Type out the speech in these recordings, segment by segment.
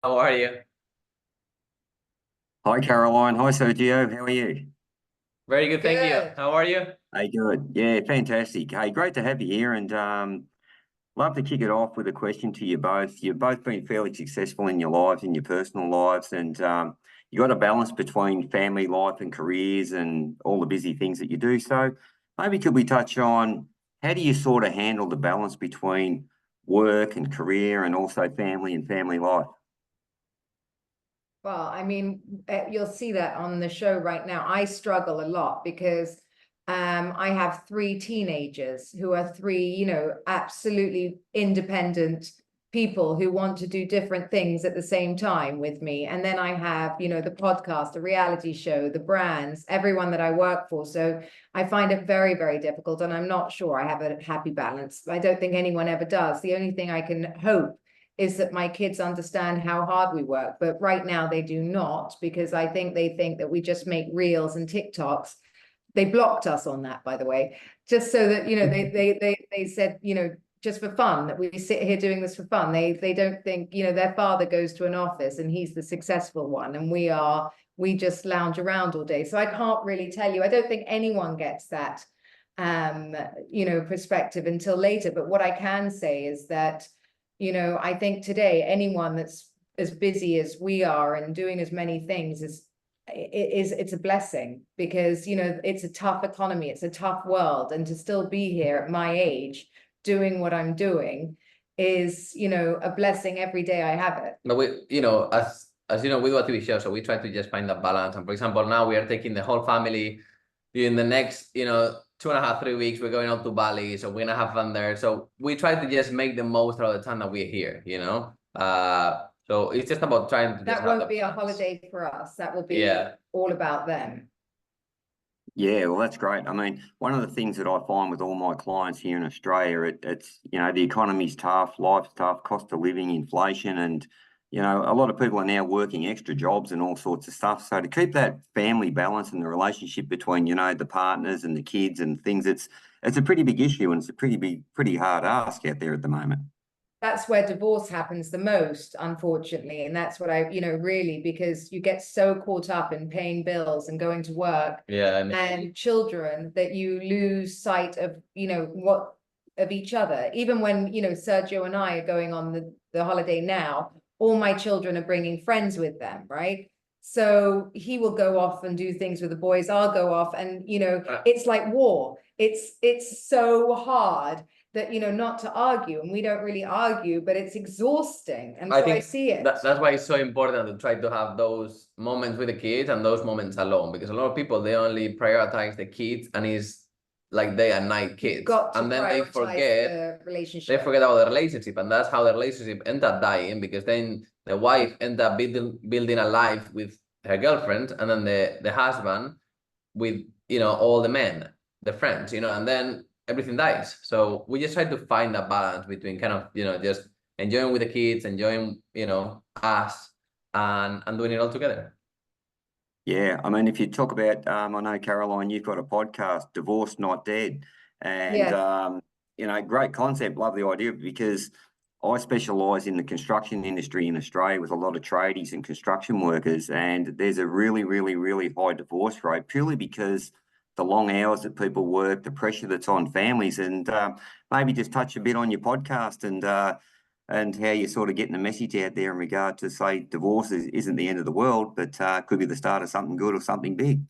How are you? Hi, Caroline. Hi, Sergio. How are you? Very good, thank you. Good. How are you? Hey, good. Yeah, fantastic. Hey, great to have you here, and love to kick it off with a question to you both. You've both been fairly successful in your lives, in your personal lives, and you got a balance between family life and careers and all the busy things that you do. So, maybe could we touch on how do you sort of handle the balance between work and career, and also family and family life? Well, I mean, you'll see that on the show right now. I struggle a lot because I have three teenagers who are three, absolutely independent people who want to do different things at the same time with me. And then I have, the podcast, the reality show, the brands, everyone that I work for. So I find it very, very difficult. And I'm not sure I have a happy balance. I don't think anyone ever does. The only thing I can hope is that my kids understand how hard we work. But right now they do not, because I think they think that we just make reels and TikToks. They blocked us on that, by the way, just so that, they said, just for fun, that we sit here doing this for fun. They don't think, their father goes to an office and he's the successful one, and we just lounge around all day. So I can't really tell you. I don't think anyone gets that perspective until later. But what I can say is that, I think today anyone that's as busy as we are and doing as many things it's a blessing, because it's a tough economy, it's a tough world, and to still be here at my age doing what I'm doing is a blessing every day I have it. No, as you know, we do a TV show, so we try to just find that balance. And for example, now we are taking the whole family in the next, 2.5, 3 weeks. We're going out to Bali, so we're gonna have fun there. So we try to just make the most out of the time that we're here. So it's just about trying to just That have the won't be a balance. holiday for us. That will be Yeah. all about them. Yeah, well, that's great. I mean, one of the things that I find with all my clients here in Australia, it's, the economy's tough, life's tough, cost of living, inflation, and, a lot of people are now working extra jobs and all sorts of stuff. So to keep that family balance and the relationship between, the partners and the kids and things, it's a pretty big issue, and it's a pretty hard ask out there at the moment. That's where divorce happens the most, unfortunately. And that's what I, really, because you get so caught up in paying bills and going to work Yeah. and children that you lose sight of, what of each other. Even when, Sergio and I are going on the holiday now, all my children are bringing friends with them, right? So he will go off and do things with the boys. I'll go off, and it's like war. It's so hard that, not to argue, and we don't really argue, but it's exhausting. And I so I think see it. that's why it's so important to try to have those moments with the kids and those moments alone, because a lot of people, they only prioritize the kids and it's like day and night You've kids, got to and then they prioritize forget the they relationship. forget about the relationship, and that's how the relationship end up dying, because then the wife end up building a life with her girlfriend, and then the husband with all the men, the friends, and then everything dies. So we just try to find a balance between kind of just enjoying with the kids, enjoying us, and doing it all together. Yeah, I mean, if you talk about, I know, Caroline, you've got a podcast, Divorced Not Dead, and Yes. great concept. Love the idea, because I specialise in the construction industry in Australia with a lot of tradies and construction workers, and there's a really, really, really high divorce rate purely because the long hours that people work, the pressure that's on families, and maybe just touch a bit on your podcast and how you're sort of getting the message out there in regard to, say, divorce isn't the end of the world, but could be the start of something good or something big.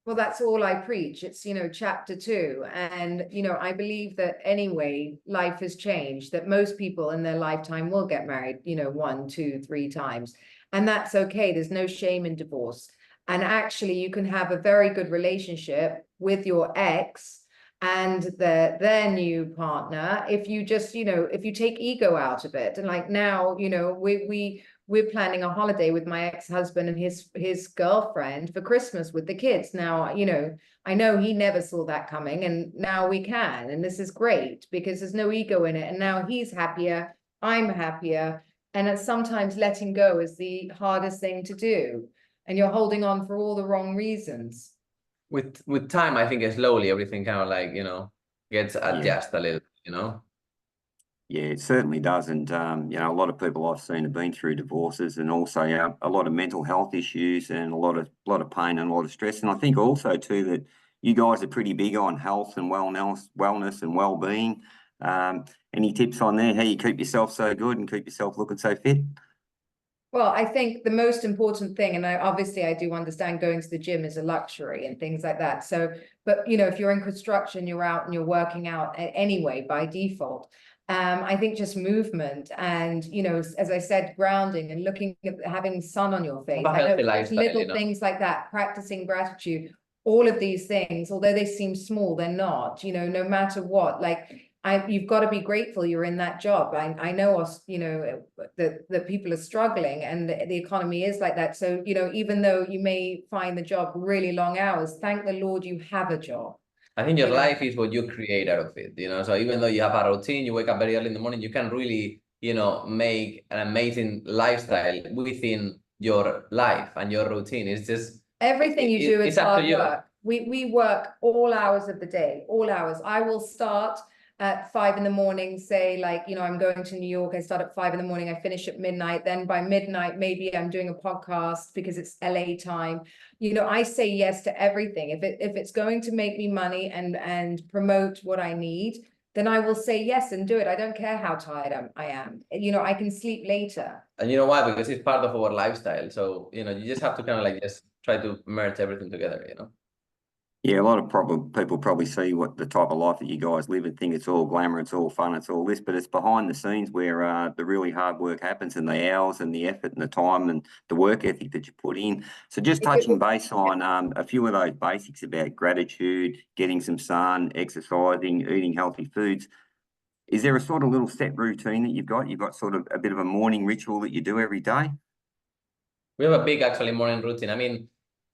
Well, that's all I preach. It's, chapter 2. And, I believe that anyway, life has changed, that most people in their lifetime will get married, 1, 2, 3 times. And that's okay. There's no shame in divorce. And actually, you can have a very good relationship with your ex and their new partner if you just, if you take ego out of it. And like now, we're planning a holiday with my ex-husband and his girlfriend for Christmas with the kids. Now, I know he never saw that coming, and now we can. And this is great because there's no ego in it. And now he's happier, I'm happier. And it's sometimes letting go is the hardest thing to do. And you're holding on for all the wrong reasons. With time, I think slowly everything kind of like gets Yeah. adjusted a little. Yeah, it certainly does. And, you know, a lot of people I've seen have been through divorces and also, you know, a lot of mental health issues and a lot of pain and a lot of stress. And I think also too that you guys are pretty big on health and wellness and well-being. Any tips on there, how you keep yourself so good and keep yourself looking so fit? Well, I think the most important thing, and obviously I do understand going to the gym is a luxury and things like that. So, but you know, if you're in construction, you're out and you're working out anyway by default. I think just movement and, you know, as I said, grounding and looking at having sun on your face. A I know healthy just lifestyle, little you know. things like that, practicing gratitude, all of these things, although they seem small, they're not, you know, no matter what, like you've got to be grateful you're in that job. I know us, you know, the people are struggling and the economy is like that. So, you know, even though you may find the job really long hours, thank the Lord you have a job. I think your You know? life is what you create out of it, you know. So even though you have a routine, you wake up very early in the morning, you can really, you know, make an amazing lifestyle within your life and your routine. It's just everything you do is it's up to hard you. work. We work all hours of the day, all hours. I will start at 5 in the morning, say like, you know, I'm going to New York. I start at 5 in the morning. I finish at midnight. Then by midnight, maybe I'm doing a podcast because it's LA time. You know, I say yes to everything. If it's going to make me money and promote what I need, then I will say yes and do it. I don't care how tired I am. You know, I can sleep later. And you know why? Because it's part of our lifestyle. So, you know, you just have to kind of like just try to merge everything together, you know. Yeah, a lot of people probably see what the type of life that you guys live and think it's all glamour, it's all fun, it's all this, but it's behind the scenes where the really hard work happens and the hours and the effort and the time and the work ethic that you put in. So just touching base on a few of those basics about gratitude, getting some sun, exercising, eating healthy foods. Is there a sort of little set routine that you've got? You've got sort of a bit of a morning ritual that you do every day? We have a big actually morning routine. I mean,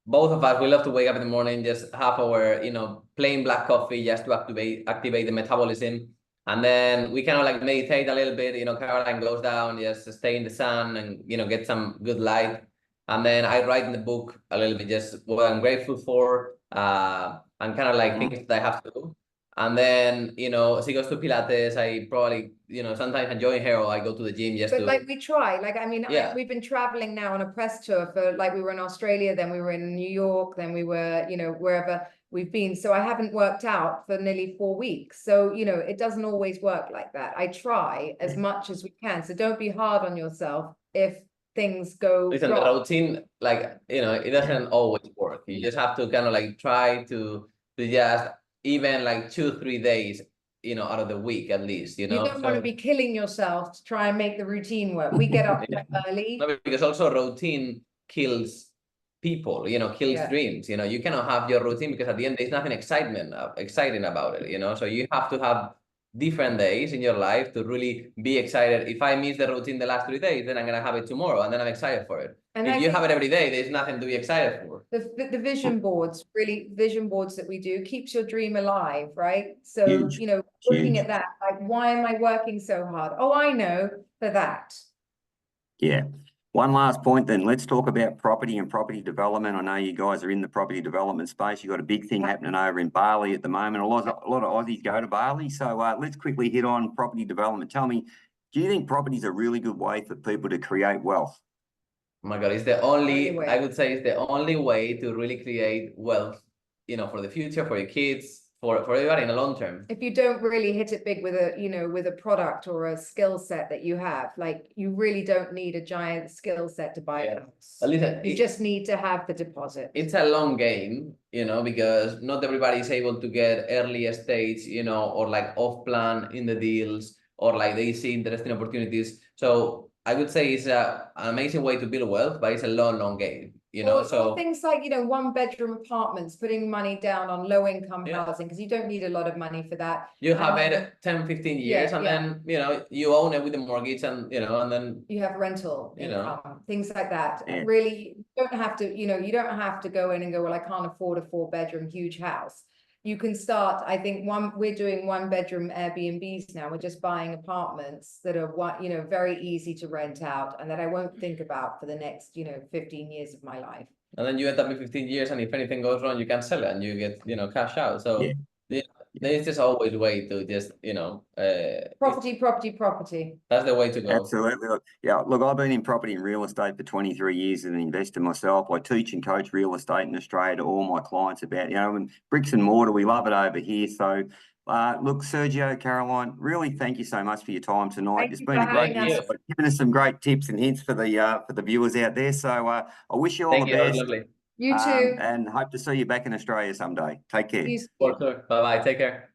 both of us, we love to wake up in the morning, just have our, you know, plain black coffee just to activate the metabolism. And then we kind of like meditate a little bit, you know, Caroline goes down, just stay in the sun and, you know, get some good light. And then I write in the book a little bit, just what I'm grateful for, and kind of like things that I have to do. And then, you know, she goes to Pilates. I probably, you know, sometimes I join her or I go to the gym just but to. like we try, like, I mean, Yeah. we've been traveling now on a press tour for like, we were in Australia, then we were in New York, then we were, you know, wherever we've been. So I haven't worked out for nearly 4 weeks. So, you know, it doesn't always work like that. I try as much as we can. So don't be hard on yourself if things go Listen, the wrong. routine, like, you know, it doesn't always work. You just have to kind of like try to just even like 2-3 days, you know, out of the week at least, you know. You don't want to be killing yourself to try and make the routine work. We get up early. No, because also routine kills people, you know, kills dreams. You know, you cannot have your routine because at the end there's nothing exciting about it, you know. So you have to have different days in your life to really be excited. If I miss the routine the last 3 days, then I'm gonna have it tomorrow and then I'm excited for it. And if you have it every day, there's nothing to be excited for. The vision boards, really vision boards that we do keeps your dream alive, right? So, Huge, you know, looking at that, like, why am I working so hard? Oh, I know, for that. Yeah. One last point then, let's talk about property and property development. I know you guys are in the property development space. You've got a big thing happening over in Bali at the moment. A lot of Aussies go to Bali. So let's quickly hit on property development. Tell me, do you think property is a really good way for people to create wealth? Oh my God, it's the only, I would say it's the only way to really create wealth, you know, for the future, for your kids, for everybody in the long term. If you don't really hit it big with a, you know, with a product or a skill set that you have, like, you really don't need a giant skill set to buy a house. Listen, you just need to have the deposit. It's a long game, you know, because not everybody is able to get early stage, you know, or like off plan in the deals, or like they see interesting opportunities. So I would say it's an amazing way to build wealth, but it's a long game, you know. So things like, you know, 1-bedroom apartments, putting money down on low income housing, because you don't need a lot of money for that. You have it 10-15 years, and then, you know, you own it with the mortgage, and, you know, and then you have rental income, know, things like that. Really, you don't have to, you know, you don't have to go in and go, well, I can't afford a 4-bedroom huge house. You can start, I think we're doing 1-bedroom Airbnbs now. We're just buying apartments that are, you know, very easy to rent out and that I won't think about for the next, you know, 15 years of my life. And then you end up in 15 years, and if anything goes wrong, you can sell it and you get, you know, cash out. So There's just always a way to just, Property. that's the way to go. Absolutely. Yeah, look, I've been in property and real estate for 23 years as an investor myself. I teach and coach real estate in Australia to all my clients about, and bricks and mortar, we love it over here. So, look, Sergio, Caroline, really thank you so much for your time tonight. Thank It's you been for a great having us. insight, giving us some great tips and hints for the viewers out there. So, I wish you all Thank the you. That was best. lovely. You too. And hope to see you back in Australia someday. Take care. You For sure. Bye-bye. Take care.